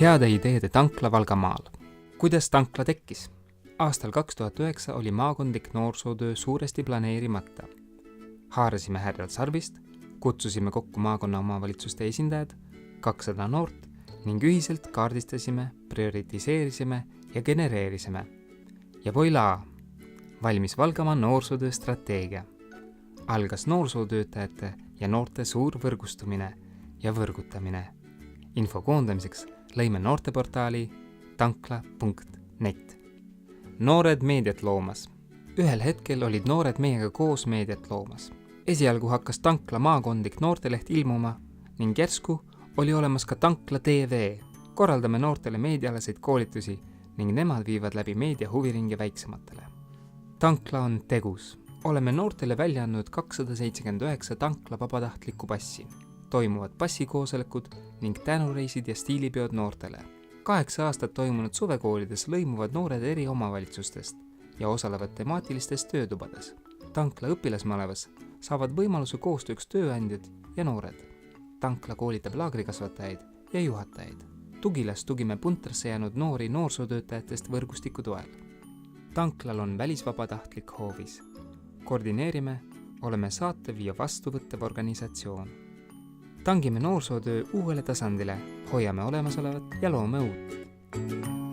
Heade ideede tankla Valgamaal. Kuidas tankla tekkis? Aastal 2009 oli maakondlik noorsootöö suuresti planeerimata. Haarasime härjalt sarvist, kutsusime kokku maakonna omavalitsuste esindajad, 200 noort ning ühiselt kaardistasime, prioritiseerisime ja genereerisime. Ja voilaa, valmis Valgamaa noorsootöö strateegia. Algas noorsootöötajate ja noorte suur võrgustumine ja võrgutamine. Info koondamiseks lõime noorteportaali tankla.net. Noored meediat loomas. Ühel hetkel olid noored meiega koos meediat loomas. Esialgu hakkas tankla maakondlik noorteleht ilmuma ning järsku oli olemas ka tankla TV. Korraldame noortele meedialaseid koolitusi ning nemad viivad läbi meedia huviringi väiksematele. Tankla on tegus. Oleme noortele välja andnud 279 tankla vabatahtlikku passi. Toimuvad passikoosolekud ning tänureisid ja stiilipeod noortele. 8 aastat toimunud suvekoolides lõimuvad noored eri omavalitsustest ja osalevad temaatilistes töötubades. Tankla õpilasmalevas saavad võimaluse koostööks tööandjad ja noored. Tankla koolitab laagrikasvatajaid ja juhatajaid. Tugilas tugime puntrasse jäänud noori noorsootöötajatest võrgustiku toel. Tanklal on välisvabatahtlik hoovis. Koordineerime, oleme saatev ja vastuvõttev organisatsioon. Tangime noorsootöö uuele tasandile, hoiame olemasolevat ja loome uut.